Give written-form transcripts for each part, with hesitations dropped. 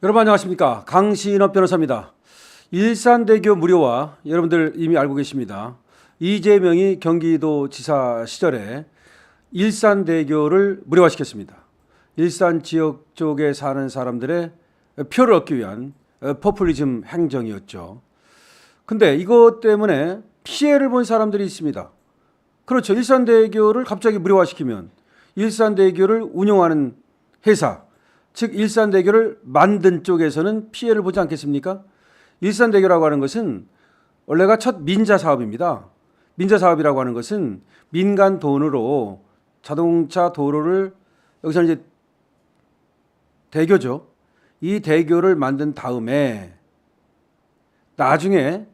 여러분 안녕하십니까. 강신업 변호사입니다. 일산대교 무료화 여러분들 이미 알고 계십니다. 이재명이 경기도지사 시절에 일산대교를 무료화시켰습니다. 일산 지역 쪽에 사는 사람들의 표를 얻기 위한 포퓰리즘 행정이었죠. 근데 이것 때문에 피해를 본 사람들이 있습니다. 그렇죠. 일산대교를 갑자기 무료화시키면 일산대교를 운영하는 회사, 즉 일산대교를 만든 쪽에서는 피해를 보지 않겠습니까? 일산대교라고 하는 것은 원래가 첫 민자 사업입니다. 민자 사업이라고 하는 것은 민간 돈으로 자동차 도로를, 여기서 이제 대교죠. 이 대교를 만든 다음에 나중에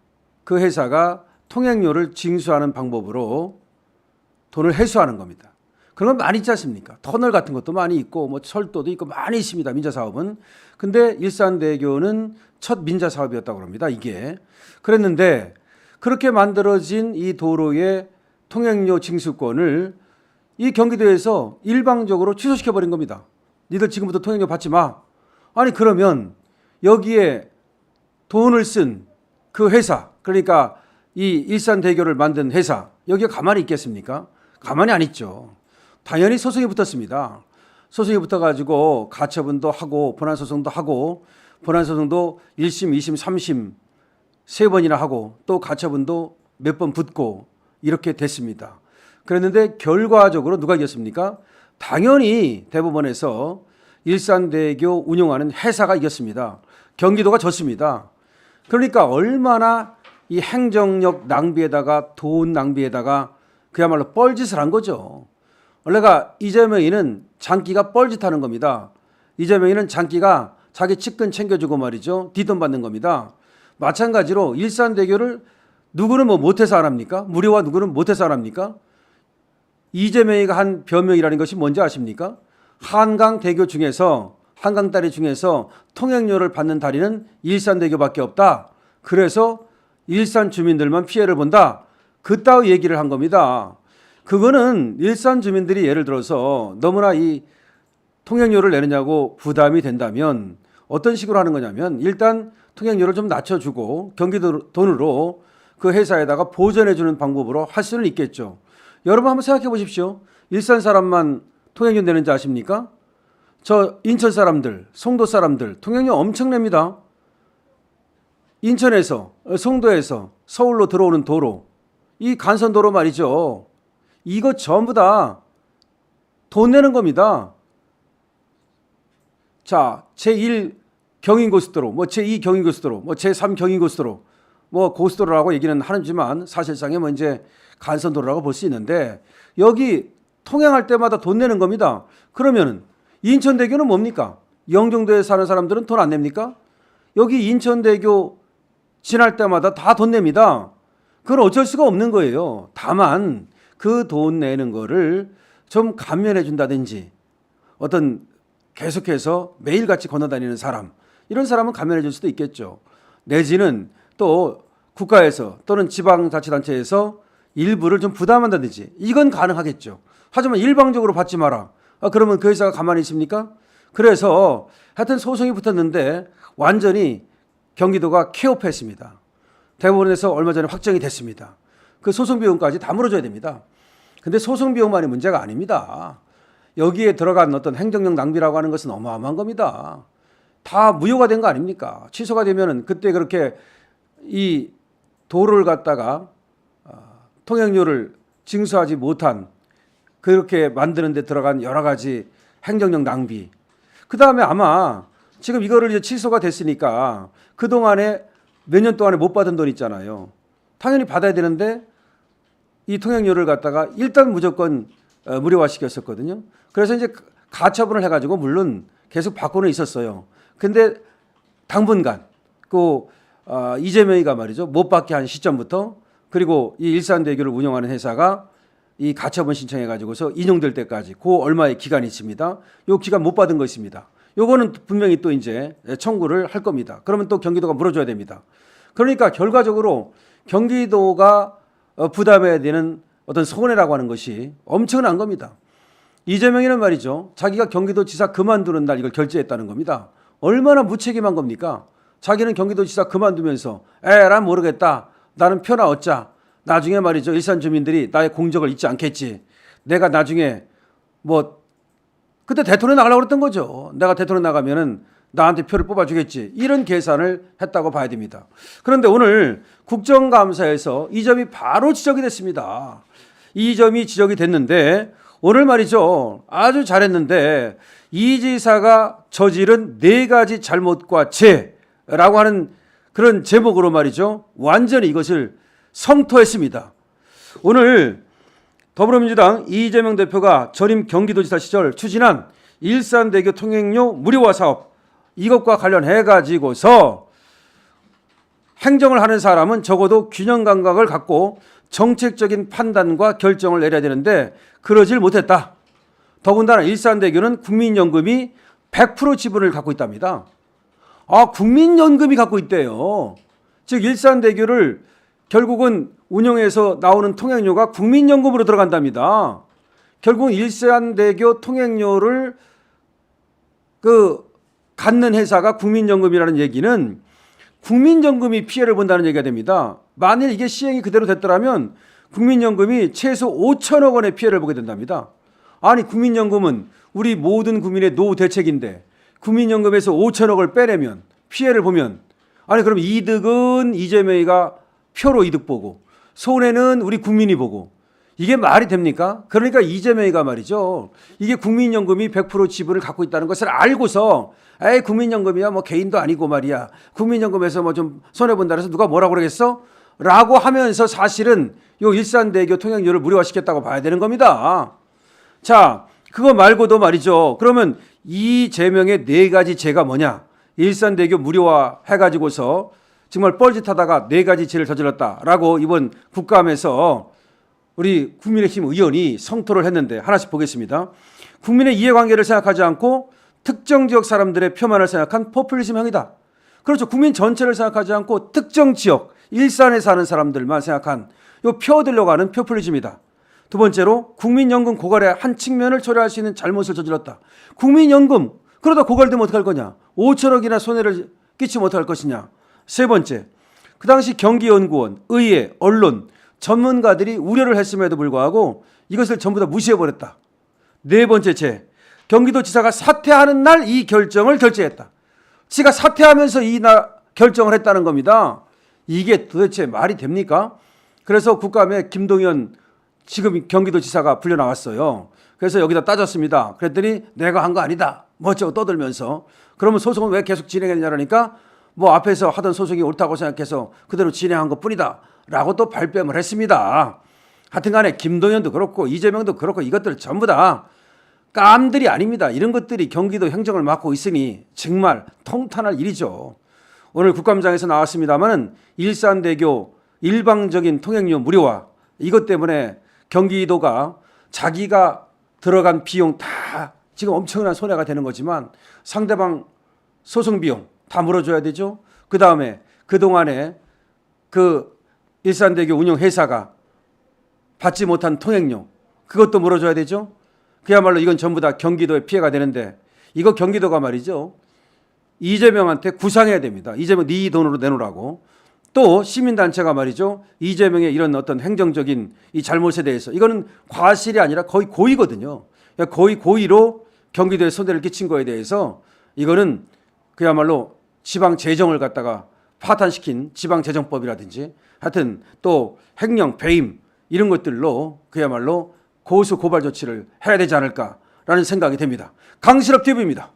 그 회사가 통행료를 징수하는 방법으로 돈을 회수하는 겁니다. 그런 건 많이 있지 않습니까? 터널 같은 것도 많이 있고 뭐 철도도 있고 많이 있습니다. 민자 사업은. 근데 일산대교는 첫 민자 사업이었다고 합니다. 이게. 그랬는데 그렇게 만들어진 이 도로의 통행료 징수권을 이 경기도에서 일방적으로 취소시켜 버린 겁니다. 니들 지금부터 통행료 받지 마. 아니 그러면 여기에 돈을 쓴 그 회사, 그러니까 이 일산대교를 만든 회사, 여기가 가만히 있겠습니까? 가만히 안 있죠. 당연히 소송이 붙었습니다. 소송이 붙어가지고 가처분도 하고 본안소송도 하고, 본안소송도 1심, 2심, 3심 세 번이나 하고 또 가처분도 몇 번 붙고 이렇게 됐습니다. 그랬는데 결과적으로 누가 이겼습니까? 당연히 대법원에서 일산대교 운영하는 회사가 이겼습니다. 경기도가 졌습니다. 그러니까 얼마나 이 행정력 낭비에다가 돈 낭비에다가 그야말로 뻘짓을 한 거죠. 원래가 이재명이는 장기가 뻘짓하는 겁니다. 이재명이는 장기가 자기 측근 챙겨주고 말이죠. 뒷돈 받는 겁니다. 마찬가지로 일산대교를 누구는 뭐 못해서 안 합니까? 무료화 누구는 못해서 안 합니까? 이재명이가 한 변명이라는 것이 뭔지 아십니까? 한강대교 중에서, 한강다리 중에서 통행료를 받는 다리는 일산대교밖에 없다. 그래서 일산 주민들만 피해를 본다. 그따위 얘기를 한 겁니다. 그거는 일산 주민들이 예를 들어서 너무나 이 통행료를 내느냐고 부담이 된다면 어떤 식으로 하는 거냐면, 일단 통행료를 좀 낮춰주고 경기도 돈으로 그 회사에다가 보전해주는 방법으로 할 수는 있겠죠. 여러분 한번 생각해 보십시오. 일산 사람만 통행료 내는지 아십니까? 저 인천 사람들, 송도 사람들 통행료 엄청 냅니다. 인천에서, 송도에서 서울로 들어오는 도로, 이 간선도로 말이죠. 이거 전부 다 돈 내는 겁니다. 자, 제1 경인고속도로, 뭐 제2 경인고속도로, 뭐 제3 경인고속도로, 뭐 고속도로라고 얘기는 하지만 사실상에 뭐 이제 간선도로라고 볼 수 있는데, 여기 통행할 때마다 돈 내는 겁니다. 그러면은 인천대교는 뭡니까? 영종도에 사는 사람들은 돈 안 냅니까? 여기 인천대교 지날 때마다 다 돈 냅니다. 그건 어쩔 수가 없는 거예요. 다만 그 돈 내는 거를 좀 감면해 준다든지, 어떤 계속해서 매일같이 건너다니는 사람, 이런 사람은 감면해 줄 수도 있겠죠. 내지는 또 국가에서 또는 지방자치단체에서 일부를 좀 부담한다든지, 이건 가능하겠죠. 하지만 일방적으로 받지 마라. 그러면 그 회사가 가만히 있습니까? 그래서 하여튼 소송이 붙었는데 완전히 경기도가 케오패했습니다. 대법원에서 얼마 전에 확정이 됐습니다. 그 소송 비용까지 다 물어줘야 됩니다. 근데 소송 비용만이 문제가 아닙니다. 여기에 들어간 어떤 행정력 낭비라고 하는 것은 어마어마한 겁니다. 다 무효가 된 거 아닙니까? 취소가 되면은 그때 그렇게 이 도로를 갖다가 통행료를 징수하지 못한, 그렇게 만드는 데 들어간 여러 가지 행정력 낭비. 그 다음에 아마 지금 이거를 이제 취소가 됐으니까 그동안에 몇 년 동안에 못 받은 돈 있잖아요. 당연히 받아야 되는데 이 통행료를 갖다가 일단 무조건 무료화 시켰었거든요. 그래서 이제 가처분을 해가지고 물론 계속 받고는 있었어요. 근데 당분간 이재명이가 말이죠, 못 받게 한 시점부터, 그리고 이 일산대교를 운영하는 회사가 이 가처분 신청해가지고서 인용될 때까지 그 얼마의 기간이 있습니다. 요 기간 못 받은 거 있습니다. 요거는 분명히 또 이제 청구를 할 겁니다. 그러면 또 경기도가 물어줘야 됩니다. 그러니까 결과적으로 경기도가 부담해야 되는 어떤 손해라고 하는 것이 엄청난 겁니다. 이재명이는 말이죠, 자기가 경기도지사 그만두는 날 이걸 결재했다는 겁니다. 얼마나 무책임한 겁니까? 자기는 경기도지사 그만두면서 난 모르겠다. 나는 표나 얻자. 나중에 말이죠. 일산 주민들이 나의 공적을 잊지 않겠지. 내가 나중에 뭐 그때 대통령 나가려고 그랬던 거죠. 내가 대통령 나가면은 나한테 표를 뽑아주겠지. 이런 계산을 했다고 봐야 됩니다. 그런데 오늘 국정감사에서 이 점이 바로 지적이 됐습니다. 이 점이 지적이 됐는데 오늘 말이죠. 아주 잘했는데 이 지사가 저지른 4가지 잘못과 죄라고 하는 그런 제목으로 말이죠. 완전히 이것을 성토했습니다. 오늘 더불어민주당 이재명 대표가 전임 경기도지사 시절 추진한 일산대교 통행료 무료화 사업 이것과 관련해 가지고서 행정을 하는 사람은 적어도 균형 감각을 갖고 정책적인 판단과 결정을 내려야 되는데 그러질 못했다. 더군다나 일산대교는 국민연금이 100% 지분을 갖고 있답니다. 국민연금이 갖고 있대요. 즉 일산대교를 결국은 운영해서 나오는 통행료가 국민연금으로 들어간답니다. 결국은 일산대교 통행료를 갖는 회사가 국민연금이라는 얘기는 국민연금이 피해를 본다는 얘기가 됩니다. 만일 이게 시행이 그대로 됐더라면 국민연금이 최소 5천억 원의 피해를 보게 된답니다. 아니 국민연금은 우리 모든 국민의 노후 대책인데 국민연금에서 5천억을 빼내면 피해를 보면 아니 그럼 이득은 이재명이가 표로 이득 보고 손해는 우리 국민이 보고 이게 말이 됩니까? 그러니까 이재명이가 말이죠. 이게 국민연금이 100% 지분을 갖고 있다는 것을 알고서 국민연금이야 뭐 개인도 아니고 말이야. 국민연금에서 뭐 좀 손해본다 해서 누가 뭐라고 그러겠어? 라고 하면서 사실은 요 일산대교 통행료를 무료화시켰다고 봐야 되는 겁니다. 자, 그거 말고도 말이죠. 그러면 이재명의 4가지 죄가 뭐냐? 일산대교 무료화 해가지고서 정말 뻘짓하다가 4가지 죄를 저질렀다라고 이번 국감에서 우리 국민의힘 의원이 성토를 했는데 하나씩 보겠습니다. 국민의 이해관계를 생각하지 않고 특정 지역 사람들의 표만을 생각한 포퓰리즘형이다. 그렇죠. 국민 전체를 생각하지 않고 특정 지역, 일산에 사는 사람들만 생각한 요 표 얻으려고 하는 포퓰리즘이다. 두 번째로 국민연금 고갈의 한 측면을 초래할 수 있는 잘못을 저질렀다. 국민연금 그러다 고갈되면 어떡할 거냐. 5천억이나 손해를 끼치면 어떡할 것이냐. 세 번째, 그 당시 경기연구원, 의회, 언론, 전문가들이 우려를 했음에도 불구하고 이것을 전부 다 무시해버렸다. 네 번째 죄, 경기도지사가 사퇴하는 날 이 결정을 결재했다. 지가 사퇴하면서 이 결정을 했다는 겁니다. 이게 도대체 말이 됩니까? 그래서 국감에 김동연 지금 경기도지사가 불려 나왔어요. 그래서 여기다 따졌습니다. 그랬더니 내가 한 거 아니다. 멋쩍 떠들면서 그러면 소송은 왜 계속 진행했냐니까 뭐 앞에서 하던 소송이 옳다고 생각해서 그대로 진행한 것뿐이다. 라고 또 발뺌을 했습니다. 하여튼 간에 김동연도 그렇고 이재명도 그렇고 이것들 전부 다 깜들이 아닙니다. 이런 것들이 경기도 행정을 맡고 있으니 정말 통탄할 일이죠. 오늘 국감장에서 나왔습니다마는 일산대교 일방적인 통행료 무료화 이것 때문에 경기도가 자기가 들어간 비용 다 지금 엄청난 손해가 되는 거지만 상대방 소송 비용 다 물어줘야 되죠. 그 다음에 그동안에 일산대교 운영회사가 받지 못한 통행료 그것도 물어줘야 되죠. 그야말로 이건 전부 다 경기도에 피해가 되는데 이거 경기도가 말이죠. 이재명한테 구상해야 됩니다. 이재명 네 돈으로 내놓으라고. 또 시민단체가 말이죠. 이재명의 이런 어떤 행정적인 이 잘못에 대해서 이거는 과실이 아니라 거의 고의거든요. 거의 고의로 경기도에 손해를 끼친 거에 대해서 이거는 그야말로 지방 재정을 갖다가 파탄시킨 지방재정법이라든지 하여튼 또 횡령, 배임 이런 것들로 그야말로 고소 고발 조치를 해야 되지 않을까라는 생각이 됩니다. 강실업 TV입니다.